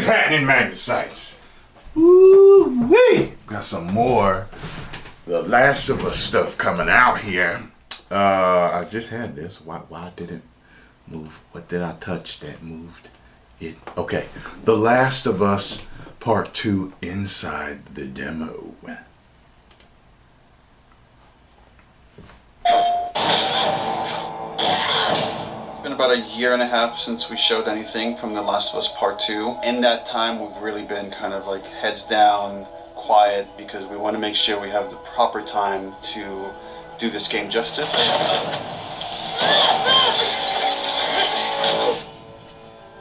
is happening, Magnus sites? Woo-wee! Got some more The Last of Us stuff coming out here. I just had this. Why did it move? What did I touch that moved it? Okay. The Last of Us Part 2 inside the demo. It's been about a year and a half since we showed anything from The Last of Us Part 2. In that time, we've really been kind of like heads down, quiet, because we want to make sure we have the proper time to do this game justice.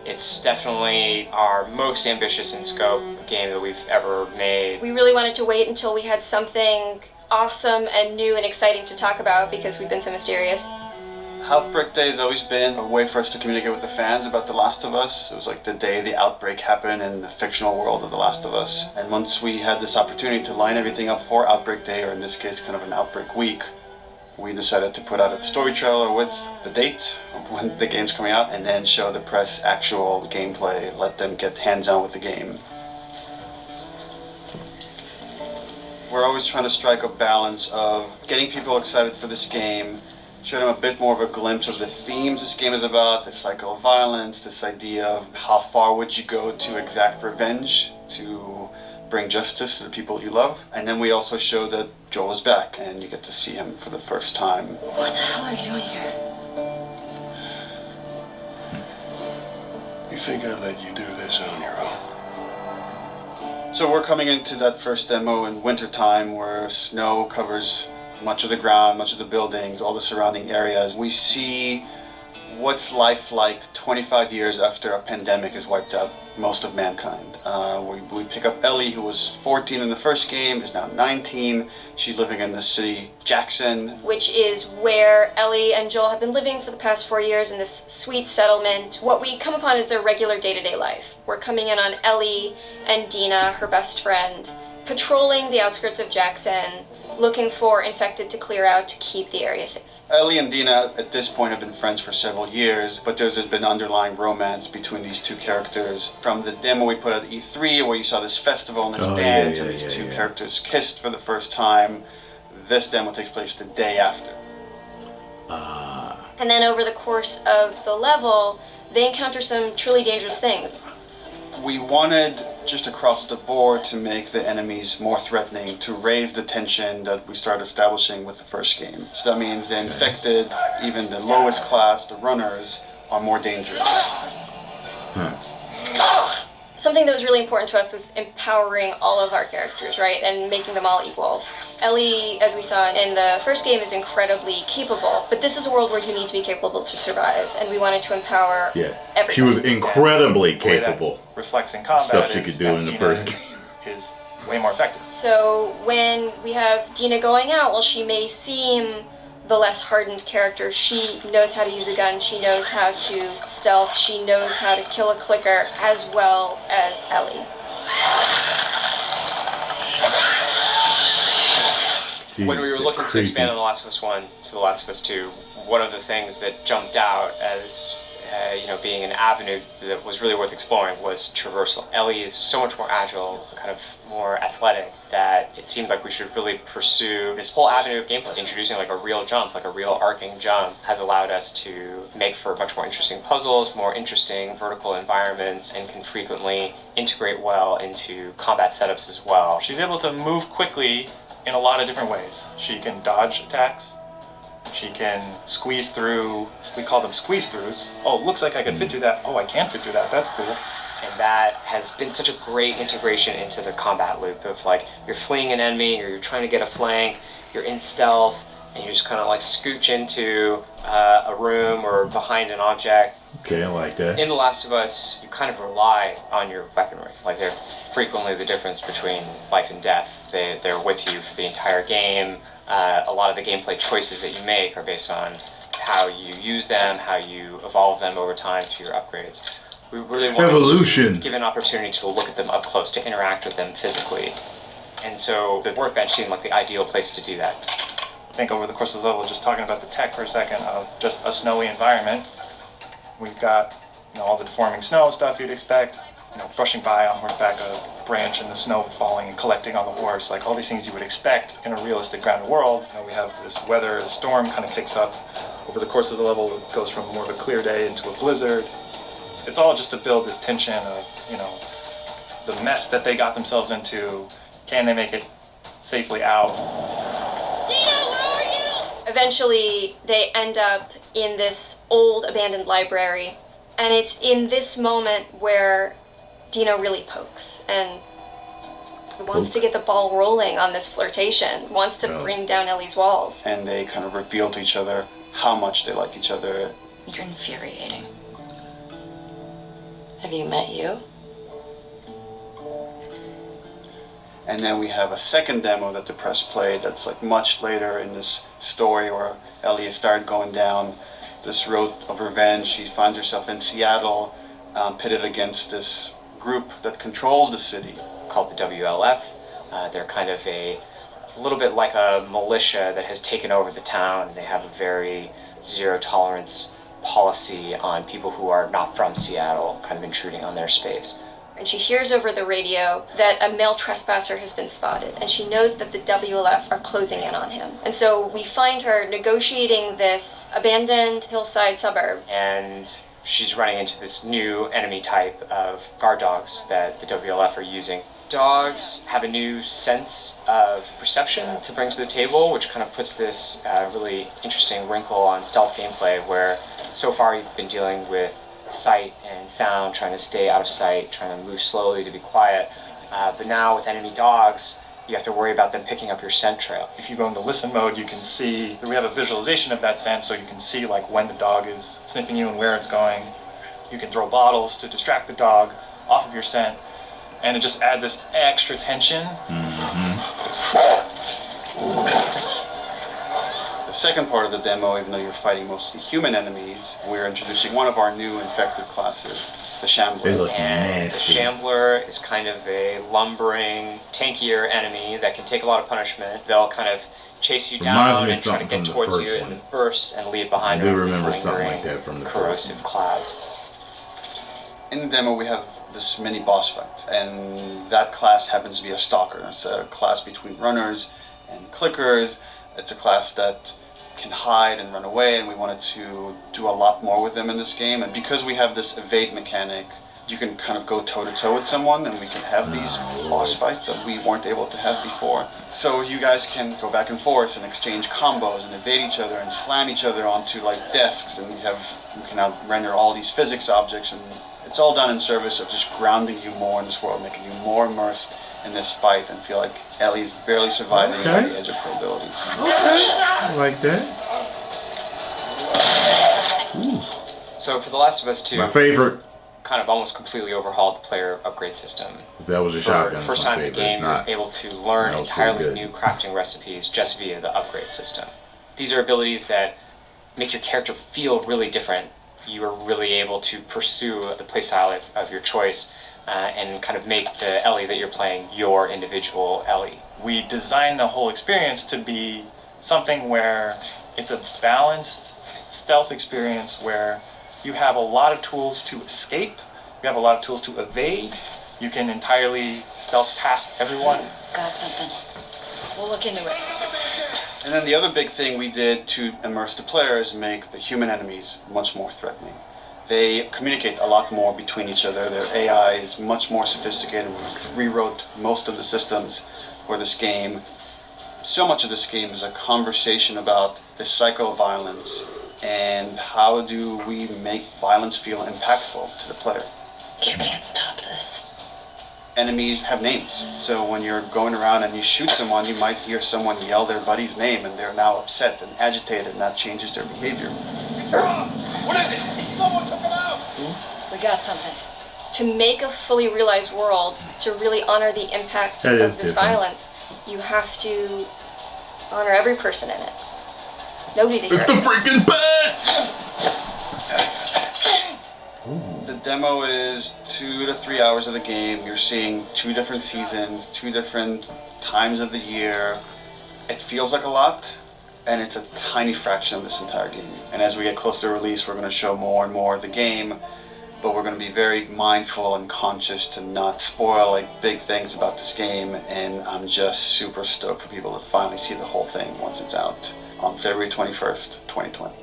It's definitely our most ambitious in scope game that we've ever made. We really wanted to wait until we had something awesome and new and exciting to talk about because we've been so mysterious. Outbreak Day has always been a way for us to communicate with the fans about The Last of Us. It was like the day the outbreak happened in the fictional world of The Last of Us. And once we had this opportunity to line everything up for Outbreak Day, or in this case kind of an Outbreak Week, we decided to put out a story trailer with the date of when the game's coming out, and then show the press actual gameplay, let them get hands-on with the game. We're always trying to strike a balance of getting people excited for this game, show them a bit more of a glimpse of the themes this game is about, the cycle of violence, this idea of how far would you go to exact revenge, to bring justice to the people you love. And then we also show that Joel is back, and you get to see him for the first time. What the hell are you doing here? You think I'd let you do this on your own? So we're coming into that first demo in wintertime where snow covers much of the ground, much of the buildings, all the surrounding areas. We see what's life like 25 years after a pandemic has wiped out most of mankind. We pick up Ellie, who was 14 in the first game, is now 19. She's living in the city, Jackson. Which is where Ellie and Joel have been living for the past 4 years in this sweet settlement. What we come upon is their regular day-to-day life. We're coming in on Ellie and Dina, her best friend, patrolling the outskirts of Jackson, looking for infected to clear out to keep the area safe. Ellie and Dina at this point have been friends for several years, but there's been underlying romance between these two characters. From the demo we put at E3, where you saw this festival and this dance, and these two characters kissed for the first time, this demo takes place the day after. And then over the course of the level, they encounter some truly dangerous things. We wanted, just across the board, to make the enemies more threatening, to raise the tension that we started establishing with the first game. So that means the infected, even the lowest class, the runners, are more dangerous. Something that was really important to us was empowering all of our characters, right, and making them all equal. Ellie, as we saw in the first game, is incredibly capable, but this is a world where you need to be capable to survive, and we wanted to empower everyone. She was incredibly capable. Reflects in combat stuff she could do in the first game is way more effective. So when we have Dina going out, while she may seem the less hardened character, she knows how to use a gun, she knows how to stealth, she knows how to kill a clicker, as well as Ellie. Jeez, when we were looking to expand on The Last of Us 1 to The Last of Us 2, one of the things that jumped out as being an avenue that was really worth exploring was traversal. Ellie is so much more agile, kind of more athletic, that it seemed like we should really pursue this whole avenue of gameplay. Introducing like a real jump, like a real arcing jump, has allowed us to make for much more interesting puzzles, more interesting vertical environments, and can frequently integrate well into combat setups as well. She's able to move quickly in a lot of different ways. She can dodge attacks. She can squeeze through, we call them squeeze-throughs. Oh, looks like I could fit through that. Oh, I can fit through that. That's cool. And that has been such a great integration into the combat loop of like, you're fleeing an enemy, or you're trying to get a flank, you're in stealth, and you just kind of like scooch into a room or behind an object. Okay, I like that. In The Last of Us, you kind of rely on your weaponry. Like, they're frequently the difference between life and death. They're with you for the entire game. A lot of the gameplay choices that you make are based on how you use them, how you evolve them over time through your upgrades. We really wanted to give an opportunity to look at them up close, to interact with them physically. And so the workbench seemed like the ideal place to do that. I think over the course of the level, just talking about the tech for a second of just a snowy environment, we've got all the deforming snow stuff you'd expect. brushing by on horseback, a branch in the snow falling and collecting on the horse, like all these things you would expect in a realistic grounded world. We have this weather, the storm kind of kicks up. Over the course of the level, it goes from more of a clear day into a blizzard. It's all just to build this tension of, the mess that they got themselves into. Can they make it safely out? Dina, where are you? Eventually, they end up in this old abandoned library, and it's in this moment where Dina really pokes and wants to get the ball rolling on this flirtation, wants to bring down Ellie's walls. And they kind of reveal to each other how much they like each other. You're infuriating. Have you met you? And then we have a second demo that the press played that's like much later in this story where Ellie has started going down this road of revenge. She finds herself in Seattle, pitted against this group that controls the city. Called the WLF. They're kind of a little bit like a militia that has taken over the town. They have a very zero tolerance policy on people who are not from Seattle, kind of intruding on their space. And she hears over the radio that a male trespasser has been spotted, and she knows that the WLF are closing in on him. And so we find her negotiating this abandoned hillside suburb. And she's running into this new enemy type of guard dogs that the WLF are using. Dogs have a new sense of perception to bring to the table, which kind of puts this really interesting wrinkle on stealth gameplay, where so far you've been dealing with sight and sound, trying to stay out of sight, trying to move slowly to be quiet. But now with enemy dogs, you have to worry about them picking up your scent trail. If you go into listen mode, you can see, we have a visualization of that scent, so you can see like when the dog is sniffing you and where it's going. You can throw bottles to distract the dog off of your scent, and it just adds this extra tension. The second part of the demo, even though you're fighting mostly human enemies, we're introducing one of our new infected classes, the Shambler. They look And nasty. the Shambler is kind of a lumbering, tankier enemy that can take a lot of punishment. They'll kind of chase you Reminds down me of and try to something get from the towards first you one. in the burst and leave behind I do them these remember something like lingering, that from the first corrosive one. clouds. In the demo, we have this mini boss fight, and that class happens to be a stalker. It's a class between runners and clickers. It's a class that can hide and run away, and we wanted to do a lot more with them in this game. And because we have this evade mechanic, you can kind of go toe-to-toe with someone, and we can have these boss fights that we weren't able to have before. So you guys can go back and forth and exchange combos and evade each other and slam each other onto like desks, and we can now render all these physics objects, and it's all done in service of just grounding you more in this world, making you more immersed in this fight and feel like Ellie's barely surviving Okay. on the edge of her abilities. Okay, I like that. So for The Last of Us 2, My favorite. kind of almost completely overhauled the player upgrade system. If that was a For shotgun, the it's first my time in the favorite. If game, you're not, able to learn that was pretty entirely good. new crafting recipes just via the upgrade system. These are abilities that make your character feel really different. You are really able to pursue the playstyle of your choice and kind of make the Ellie that you're playing your individual Ellie. We designed the whole experience to be something where it's a balanced stealth experience where you have a lot of tools to escape, you have a lot of tools to evade, you can entirely stealth past everyone. Got something. We'll look into it. And then the other big thing we did to immerse the player is make the human enemies much more threatening. They communicate a lot more between each other. Their AI is much more sophisticated. We rewrote most of the systems for this game. So much of this game is a conversation about the cycle of violence and how do we make violence feel impactful to the player. You can't stop this. Enemies have names. So when you're going around and you shoot someone, you might hear someone yell their buddy's name and they're now upset and agitated, and that changes their behavior. What is it? Someone took him out! We got something. To make a fully realized world, to really honor the impact That of is this different. violence, you have to honor every person in it. Nobody's a It's the hero. freaking bat! The demo is 2 to 3 hours of the game. You're seeing 2 different seasons, 2 different times of the year. It feels like a lot, and it's a tiny fraction of this entire game. And as we get closer to release, we're going to show more and more of the game. but we're going to be very mindful and conscious to not spoil like big things about this game, and I'm just super stoked for people to finally see the whole thing once it's out on February 21st, 2020.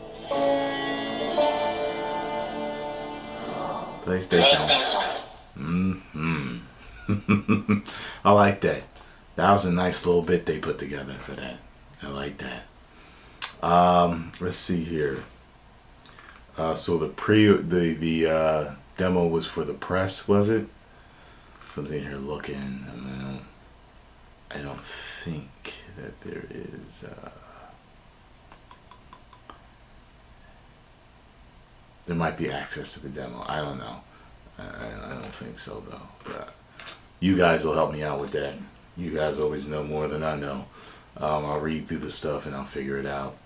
PlayStation. I like that. That was a nice little bit they put together for that. I like that. Let's see here. So the demo was for the press, was it? Something here looking. I don't think that there is. There might be access to the demo. I don't know. I don't think so though. But you guys will help me out with that. You guys always know more than I know. I'll read through the stuff and I'll figure it out.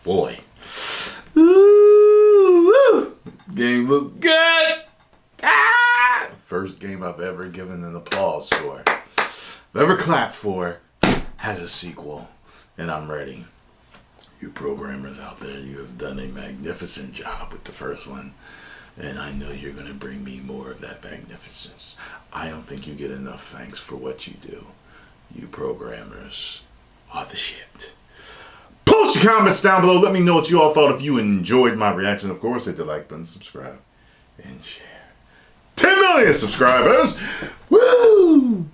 Boy. Ooh, game was good. First game I've ever given an applause for. I've ever clapped for has a sequel. And I'm ready. You programmers out there, you have done a magnificent job with the first one. And I know you're going to bring me more of that magnificence. I don't think you get enough thanks for what you do. You programmers are the shit. Post your comments down below. Let me know what you all thought. If you enjoyed my reaction, of course, hit the like button, subscribe, and share. 10 million subscribers! Woo!